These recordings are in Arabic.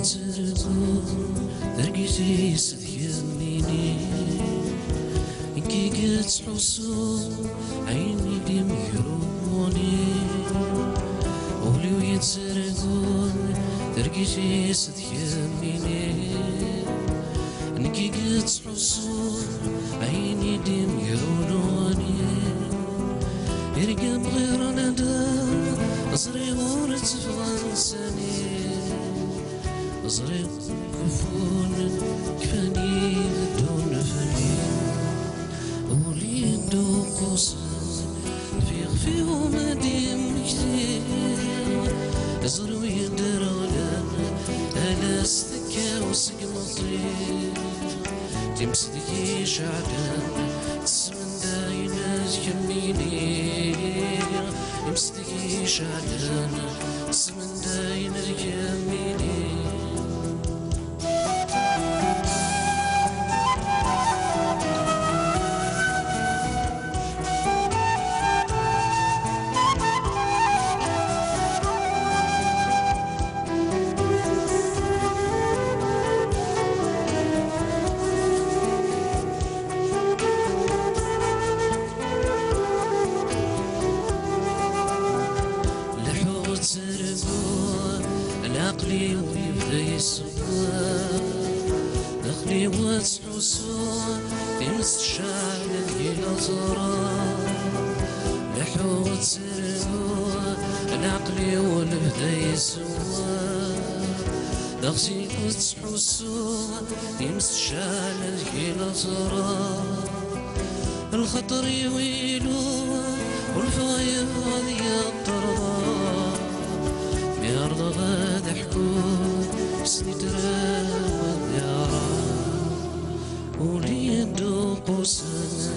يترقون درقيتي يميني إنكي قد حصون عيني ديم يروموني وليو يترقون درقيتي يميني إنكي قد حصون عيني ديم يرونوني يرقم غير ندم أزري ورتفغن سني أزري كفون كفاني دون فني وليدو قوسن في ومديم كثير أزرو يدرولن أنا استكا وسقمطي تمسدكي شعبان تسمن داينات كميني تمسدكي شعبان تسمن داينات كميني عقلي ويبدا يسوى دخلي وتحسوا يمس الشعر ديال الزرار لحو تسرقوا عقلي ويبدا يسوى دخلي وتحسوا يمس الشعر ديال الزرار الخطر يويلو والفايض غادي الطرار بأرض غاد حكون سني تراود ديارا وليدو قوسن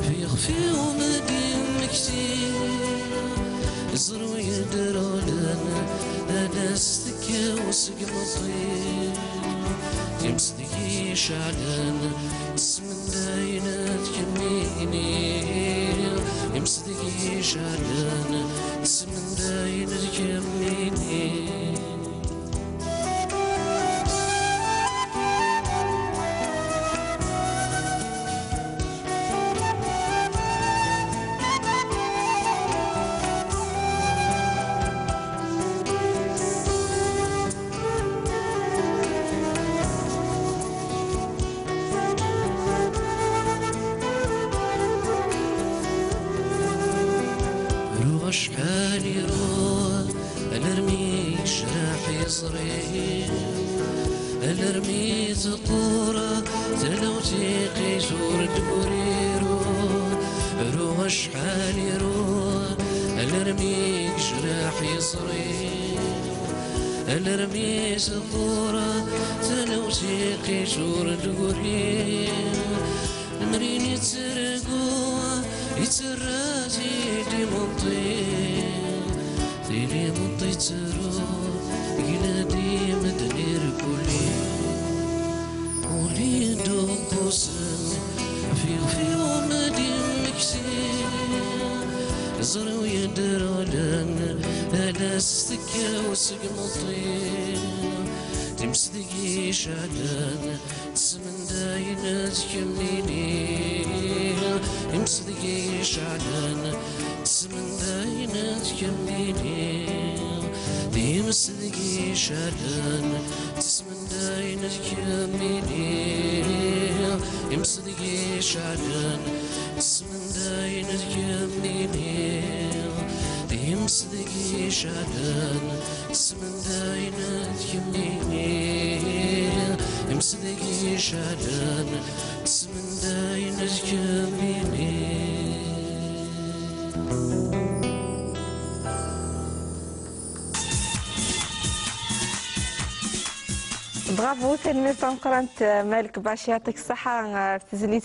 في خفي ومدين كتير يزرو يدرولن أنا استكا وسقمطي تمسدكي شعلن تسمن داينات كميني يمسدكي شعلن تسمن داينات كميني شحال يروح انا رميت جراح يصري انا رميت قورة تلوتي قيسور دوريرو روح شحال يروح انا رميت جراح يصري انا رميت قورة تلوتي قيسور دوريرو المرين يتسرقوا يتراتي دي منطي دي منطي تروح ينادي مدنير كلي وليدو قوسن في ومدين كتير زرو يدرولن أنا استكا وسقمطي تمسدكي شعلان تسمن داينات كميني يمسدكي شعلان تسمن داينات كميني يمسدكي شعلان تسمن داينات كميني يمسدكي شعلان تسمن داينات كميني يمسدكي شعلان تسمن داينات كميني يمسدكي شعلان تسمن داينات كميني. برافو تلميذ قرنت مالك باش يعطيك الصحة في تزليت